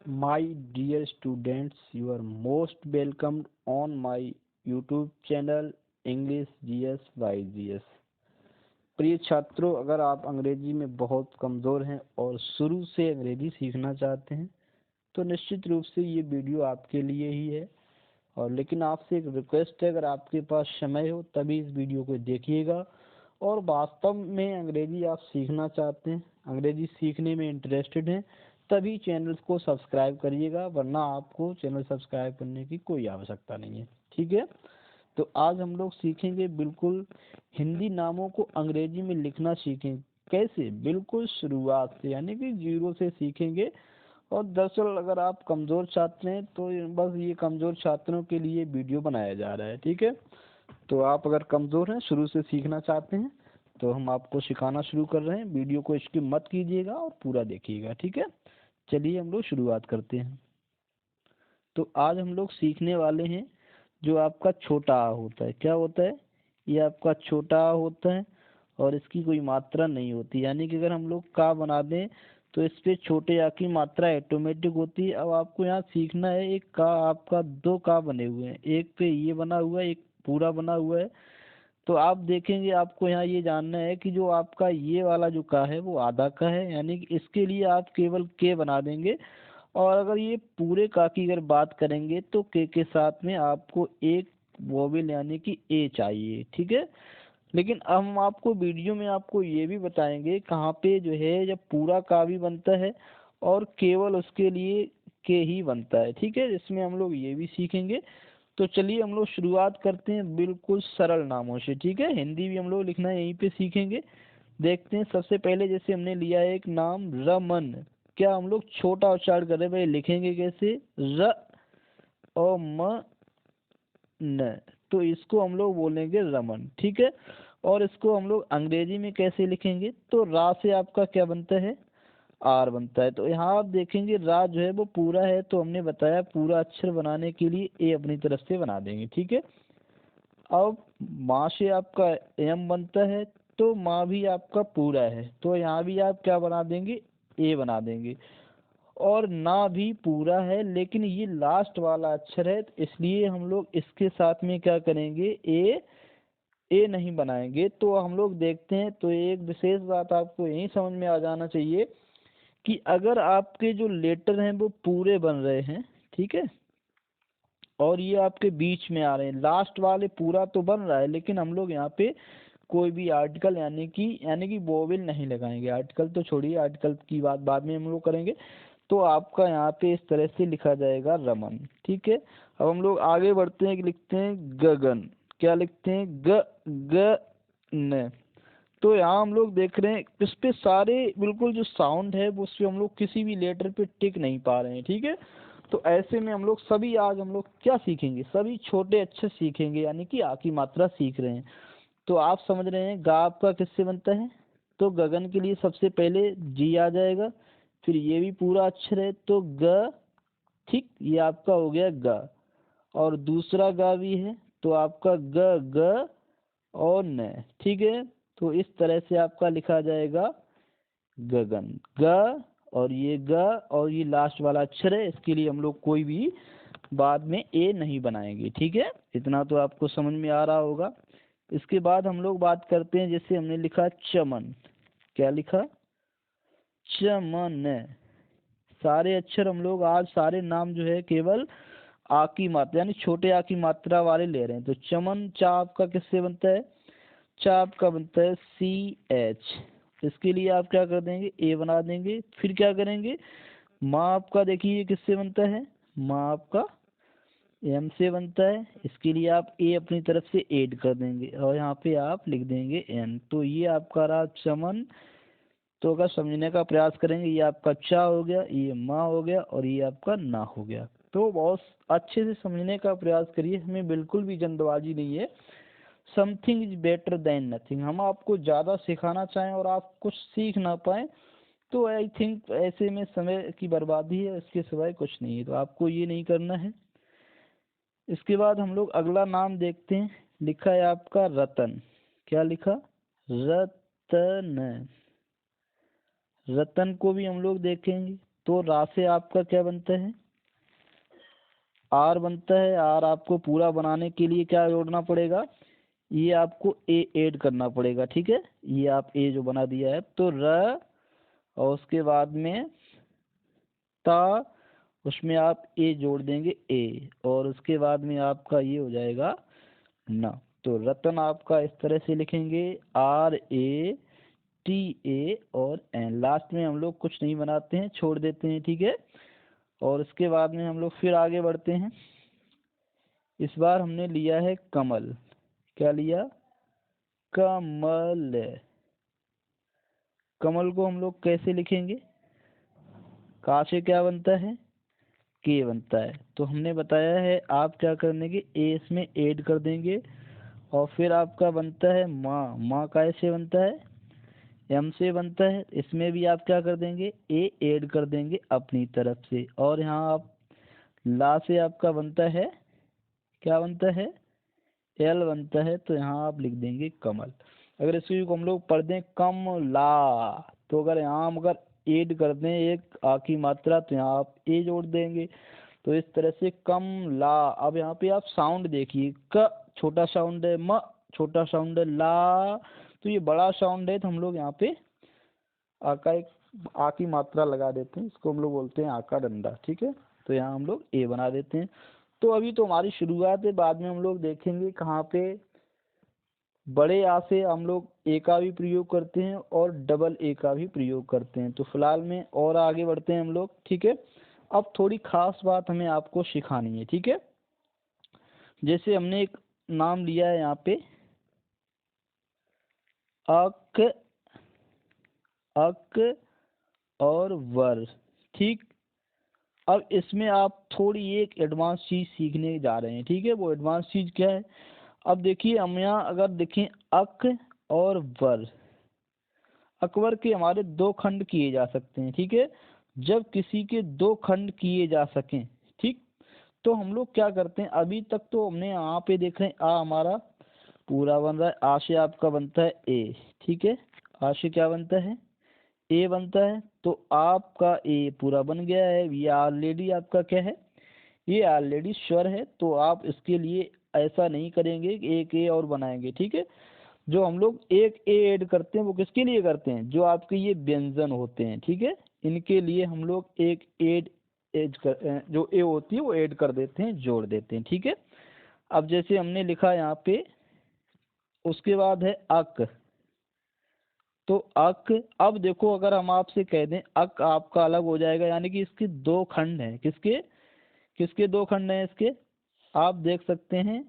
My dear students, you are most welcomed on my YouTube channel English GS by GS। प्रिय छात्रों, अगर आप अंग्रेजी में बहुत कमज़ोर हैं और शुरू से अंग्रेजी सीखना चाहते हैं तो निश्चित रूप से ये वीडियो आपके लिए ही है। और लेकिन आपसे एक रिक्वेस्ट है, अगर आपके पास समय हो तभी इस वीडियो को देखिएगा और वास्तव में अंग्रेजी आप सीखना चाहते हैं, अंग्रेजी सीखने में इंटरेस्टेड हैं, तभी चैनल को सब्सक्राइब करिएगा, वरना आपको चैनल सब्सक्राइब करने की कोई आवश्यकता नहीं है। ठीक है, तो आज हम लोग सीखेंगे बिल्कुल हिंदी नामों को अंग्रेजी में लिखना सीखें। कैसे? बिल्कुल शुरुआत से, यानी कि जीरो से सीखेंगे। और दरअसल अगर आप कमज़ोर छात्र हैं तो बस ये कमज़ोर छात्रों के लिए वीडियो बनाया जा रहा है। ठीक है, तो आप अगर कमज़ोर हैं, शुरू से सीखना चाहते हैं, तो हम आपको सिखाना शुरू कर रहे हैं। वीडियो को स्किप मत कीजिएगा और पूरा देखिएगा। ठीक है, चलिए हम लोग शुरुआत करते हैं। तो आज हम लोग सीखने वाले हैं जो आपका छोटा आ होता है। क्या होता है? ये आपका छोटा आ होता है और इसकी कोई मात्रा नहीं होती, यानी कि अगर हम लोग का बना दें तो इस पे छोटे आ की मात्रा ऑटोमेटिक होती है। अब आपको यहाँ सीखना है, एक का आपका दो का बने हुए हैं, एक पे ये बना हुआ है, एक पूरा बना हुआ है। तो आप देखेंगे, आपको यहाँ ये जानना है कि जो आपका ये वाला जो का है वो आधा का है, यानी कि इसके लिए आप केवल के बना देंगे। और अगर ये पूरे का की अगर बात करेंगे तो के साथ में आपको एक वोवेल यानी कि ए चाहिए। ठीक है, लेकिन अब हम आपको वीडियो में आपको ये भी बताएंगे कहाँ पे जो है जब पूरा का भी बनता है और केवल उसके लिए के ही बनता है। ठीक है, इसमें हम लोग ये भी सीखेंगे। तो चलिए हम लोग शुरुआत करते हैं बिल्कुल सरल नामों से। ठीक है, हिंदी भी हम लोग लिखना यहीं पे सीखेंगे। देखते हैं, सबसे पहले जैसे हमने लिया है एक नाम रमन। क्या हम लोग छोटा उच्चारण कर रहे हैं भाई? लिखेंगे कैसे? र और म न, तो इसको हम लोग बोलेंगे रमन। ठीक है, और इसको हम लोग अंग्रेजी में कैसे लिखेंगे? तो रा से आपका क्या बनता है? आर बनता है। तो यहाँ आप देखेंगे रा जो है वो पूरा है, तो हमने बताया पूरा अक्षर बनाने के लिए ए अपनी तरफ से बना देंगे। ठीक है, अब माँ से आपका एम बनता है, तो माँ भी आपका पूरा है, तो यहाँ भी आप क्या बना देंगे? ए बना देंगे। और ना भी पूरा है, लेकिन ये लास्ट वाला अक्षर है, तो इसलिए हम लोग इसके साथ में क्या करेंगे? ए नहीं बनाएंगे। तो हम लोग देखते हैं, तो एक विशेष बात आपको यही समझ में आ जाना चाहिए कि अगर आपके जो लेटर हैं वो पूरे बन रहे हैं, ठीक है, और ये आपके बीच में आ रहे हैं, लास्ट वाले पूरा तो बन रहा है, लेकिन हम लोग यहाँ पे कोई भी आर्टिकल यानी कि वोवेल नहीं लगाएंगे। आर्टिकल तो छोड़िए, आर्टिकल की बात बाद में हम लोग करेंगे। तो आपका यहाँ पे इस तरह से लिखा जाएगा रमन। ठीक है, अब हम लोग आगे बढ़ते हैं कि लिखते हैं गगन। क्या लिखते हैं? ग न। तो यहाँ हम लोग देख रहे हैं इस पे सारे बिल्कुल जो साउंड है वो, उससे हम लोग किसी भी लेटर पे टिक नहीं पा रहे हैं। ठीक है, तो ऐसे में हम लोग सभी आज हम लोग क्या सीखेंगे? सभी छोटे अक्षर सीखेंगे, यानी कि आ की मात्रा सीख रहे हैं। तो आप समझ रहे हैं गा आपका किससे बनता है? तो गगन के लिए सबसे पहले जी आ जाएगा, फिर ये भी पूरा अक्षर है तो ग। ठीक, ये आपका हो गया गा। और दूसरा गा भी है, तो आपका ग और न। ठीक है, तो इस तरह से आपका लिखा जाएगा गगन। ग और ये ग और ये लास्ट वाला अक्षर है, इसके लिए हम लोग कोई भी बाद में ए नहीं बनाएंगे। ठीक है, इतना तो आपको समझ में आ रहा होगा। इसके बाद हम लोग बात करते हैं, जैसे हमने लिखा चमन। क्या लिखा? चमन। सारे अक्षर हम लोग आज सारे नाम जो है केवल आ की मात्रा यानी छोटे आ की मात्रा वाले ले रहे हैं। तो चमन चा आपका किससे बनता है? चा आपका बनता है CH। इसके लिए आप क्या कर देंगे? ए बना देंगे। फिर क्या करेंगे? माँ आपका देखिए किससे बनता है? माँ आपका एम से बनता है, इसके लिए आप ए अपनी तरफ से ऐड कर देंगे और यहाँ पे आप लिख देंगे एन। तो ये आपका रहा चमन। तो अगर समझने का प्रयास करेंगे, ये आपका चा हो गया, ये माँ हो गया और ये आपका ना हो गया। तो बहुत अच्छे से समझने का प्रयास करिए, हमें बिल्कुल भी जल्दबाजी नहीं है। Something is better than nothing. हम आपको ज़्यादा सिखाना चाहें और आप कुछ सीख ना पाए तो आई थिंक ऐसे में समय की बर्बादी है, इसके सिवाय कुछ नहीं है। तो आपको ये नहीं करना है। इसके बाद हम लोग अगला नाम देखते हैं, लिखा है आपका रतन। क्या लिखा? रतन। रतन को भी हम लोग देखेंगे। तो रा से आपका क्या बनता है, आर बनता है। आर आपको पूरा बनाने के लिए क्या जोड़ना पड़ेगा, ये आपको ए ऐड करना पड़ेगा, ठीक है। ये आप ए जो बना दिया है, तो र और उसके बाद में ता, उसमें आप ए जोड़ देंगे ए, और उसके बाद में आपका ये हो जाएगा न। तो रतन आपका इस तरह से लिखेंगे, आर ए टी ए और एन। लास्ट में हम लोग कुछ नहीं बनाते हैं, छोड़ देते हैं, ठीक है। और इसके बाद में हम लोग फिर आगे बढ़ते हैं। इस बार हमने लिया है कमल। क्या लिया, कमल। कमल को हम लोग कैसे लिखेंगे, का से क्या बनता है, के बनता है। तो हमने बताया है आप क्या करने के, ए इसमें ऐड कर देंगे, और फिर आपका बनता है माँ। माँ कैसे बनता है, एम से बनता है। इसमें भी आप क्या कर देंगे, ए ऐड कर देंगे अपनी तरफ से। और यहाँ आप ला से आपका बनता है, क्या बनता है, एल बनता है। तो यहाँ आप लिख देंगे कमल। अगर इसी को हम लोग पढ़ दें कमला, तो अगर यहाँ हम अगर ऐड कर दें एक आ की मात्रा, तो यहाँ आप ए जोड़ देंगे। तो इस तरह से कमला। अब यहाँ पे आप साउंड देखिए, क छोटा साउंड है, म छोटा साउंड है, ला तो ये बड़ा साउंड है। तो हम लोग यहाँ पे आ का एक आ की मात्रा लगा देते हैं, इसको हम लोग बोलते हैं आ का डंडा, ठीक है। तो यहाँ हम लोग ए बना देते हैं। तो अभी तो हमारी शुरुआत है, बाद में हम लोग देखेंगे कहाँ पे बड़े आ से हम लोग ए का भी प्रयोग करते हैं और डबल ए का भी प्रयोग करते हैं। तो फिलहाल में और आगे बढ़ते हैं हम लोग, ठीक है। अब थोड़ी खास बात हमें आपको सिखानी है, ठीक है। जैसे हमने एक नाम लिया है यहाँ पे, अक, अक और वर, ठीक। अब इसमें आप थोड़ी एक एडवांस चीज सीखने जा रहे हैं, ठीक है। वो एडवांस चीज क्या है, अब देखिए हम यहाँ अगर देखें अक और वर, अकबर के हमारे दो खंड किए जा सकते हैं, ठीक है। जब किसी के दो खंड किए जा सकें, ठीक, तो हम लोग क्या करते हैं, अभी तक तो हमने यहाँ पे देख रहे हैं आ हमारा पूरा बन रहा है, आ से आपका बनता है ए, ठीक है। आ से क्या बनता है, ए बनता है। तो आपका ए पूरा बन गया है, ये ऑलरेडी आपका क्या है, ये ऑलरेडी स्वर है। तो आप इसके लिए ऐसा नहीं करेंगे कि एक ए और बनाएंगे, ठीक है। जो हम लोग एक ए ऐड करते हैं वो किसके लिए करते हैं, जो आपके ये व्यंजन होते हैं, ठीक है, इनके लिए हम लोग एक एड एड कर जो ए होती है वो ऐड कर देते हैं, जोड़ देते हैं, ठीक है। अब जैसे हमने लिखा यहाँ पे, उसके बाद है अक। तो अक, अब देखो अगर हम आपसे कह दें अक आपका अलग हो जाएगा, यानी कि इसके दो खंड हैं, किसके, किसके दो खंड हैं इसके, आप देख सकते हैं।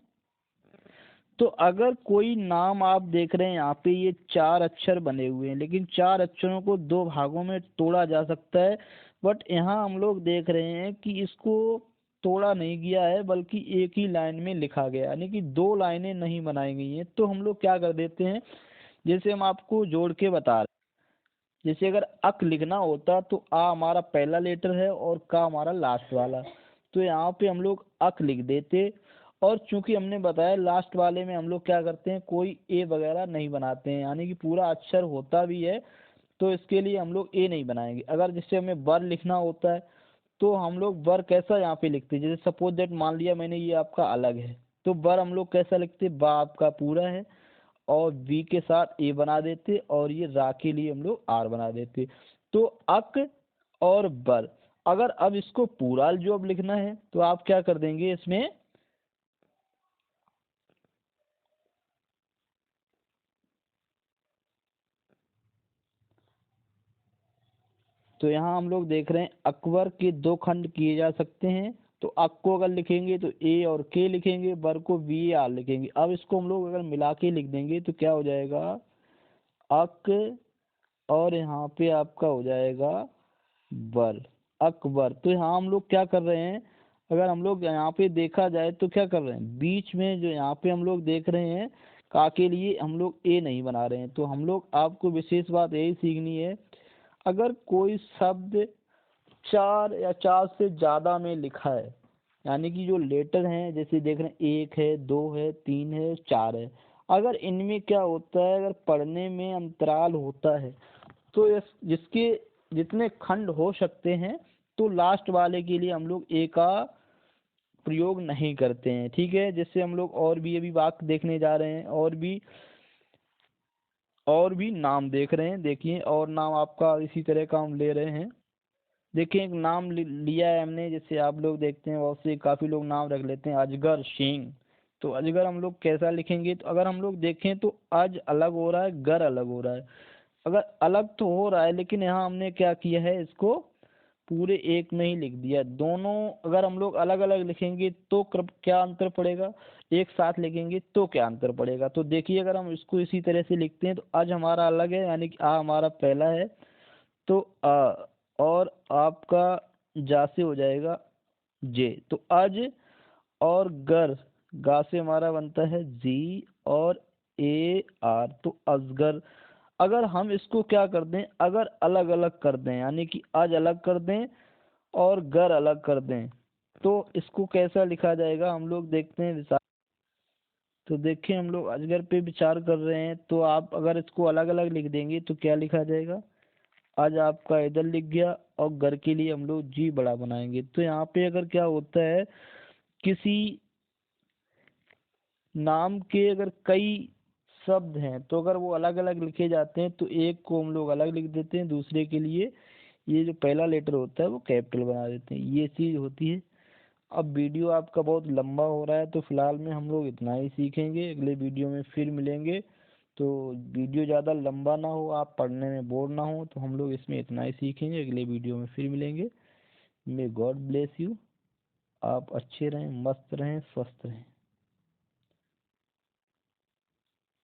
तो अगर कोई नाम आप देख रहे हैं यहाँ पे, ये चार अक्षर बने हुए हैं, लेकिन चार अक्षरों को दो भागों में तोड़ा जा सकता है। बट यहाँ हम लोग देख रहे हैं कि इसको तोड़ा नहीं गया है, बल्कि एक ही लाइन में लिखा गया, यानी कि दो लाइनें नहीं बनाई गई हैं। तो हम लोग क्या कर देते हैं, जैसे हम आपको जोड़ के बता रहे हैं, जैसे अगर अक लिखना होता तो आ हमारा पहला लेटर है और का हमारा लास्ट वाला, तो यहाँ पे हम लोग अक लिख देते। और चूंकि हमने बताया लास्ट वाले में हम लोग क्या करते हैं, कोई ए वगैरह नहीं बनाते हैं, यानी कि पूरा अक्षर होता भी है तो इसके लिए हम लोग ए नहीं बनाएंगे। अगर जैसे हमें वर लिखना होता है तो हम लोग वर कैसा यहाँ पे लिखते हैं, जैसे सपोज दैट मान लिया मैंने ये आपका अलग है, तो वर हम लोग कैसा लिखते, बा आपका पूरा है और वी के साथ ए बना देते, और ये रा के लिए हम लोग आर बना देते। तो अक और बर। अगर अब इसको पूरा जो अब लिखना है तो आप क्या कर देंगे इसमें, तो यहाँ हम लोग देख रहे हैं अकबर के दो खंड किए जा सकते हैं। तो अक को अगर लिखेंगे तो ए और के लिखेंगे, बर को वी आर लिखेंगे। अब इसको हम लोग अगर मिला के लिख देंगे तो क्या हो जाएगा, अक, और यहाँ पे आपका हो जाएगा बर, अकबर। तो यहाँ हम लोग क्या कर रहे हैं, अगर हम लोग यहाँ पे देखा जाए तो क्या कर रहे हैं, बीच में जो यहाँ पे हम लोग देख रहे हैं का के लिए हम लोग ए नहीं बना रहे हैं। तो हम लोग आपको विशेष बात यही सीखनी है, अगर कोई शब्द चार या चार से ज्यादा में लिखा है, यानी कि जो लेटर हैं जैसे देख रहे हैं एक है, दो है, तीन है, चार है, अगर इनमें क्या होता है, अगर पढ़ने में अंतराल होता है तो जिसके जितने खंड हो सकते हैं तो लास्ट वाले के लिए हम लोग ए का प्रयोग नहीं करते हैं। ठीक है, जिससे हम लोग और भी अभी वाक्य देखने जा रहे हैं, और भी नाम देख रहे हैं। देखिए, और नाम आपका इसी तरह का हम ले रहे हैं। देखिए, एक नाम लिया है हमने, जैसे आप लोग देखते हैं बहुत से काफी लोग नाम रख लेते हैं, अजगर सिंह। तो अजगर हम लोग कैसा लिखेंगे? तो अगर हम लोग देखें तो अज अलग हो रहा है, गर अलग हो रहा है। अगर अलग तो हो रहा है, लेकिन यहाँ हमने क्या किया है, इसको पूरे एक में ही लिख दिया। दोनों अगर हम लोग अलग अलग लिखेंगे तो क्या अंतर पड़ेगा, एक साथ लिखेंगे तो क्या अंतर पड़ेगा? तो देखिए, अगर हम इसको इसी तरह से लिखते हैं तो आज हमारा अलग है, यानी कि आ हमारा पहला है, तो आ, और आपका जा से हो जाएगा जे। तो अज और गर, गा से हमारा बनता है जी, और ए आर, तो अजगर। अगर हम इसको क्या कर दें, अगर अलग अलग कर दें, यानी कि अज अलग कर दें और गर अलग कर दें, तो इसको कैसा लिखा जाएगा हम लोग देखते हैं विचार। तो देखिए, हम लोग अजगर पे विचार कर रहे हैं, तो आप अगर इसको अलग अलग लिख देंगे तो क्या लिखा जाएगा? आज आपका इधर लिख गया, और घर के लिए हम लोग जी बड़ा बनाएंगे। तो यहाँ पे अगर क्या होता है, किसी नाम के अगर कई शब्द हैं तो अगर वो अलग अलग लिखे जाते हैं तो एक को हम लोग अलग लिख देते हैं, दूसरे के लिए ये जो पहला लेटर होता है वो कैपिटल बना देते हैं। ये चीज़ होती है। अब वीडियो आपका बहुत लंबा हो रहा है, तो फिलहाल में हम लोग इतना ही सीखेंगे। अगले वीडियो में फिर मिलेंगे। तो वीडियो ज़्यादा लंबा ना हो, आप पढ़ने में बोर ना हो, तो हम लोग इसमें इतना ही सीखेंगे। अगले वीडियो में फिर मिलेंगे। May God bless you. आप अच्छे रहें, मस्त रहें, स्वस्थ रहें।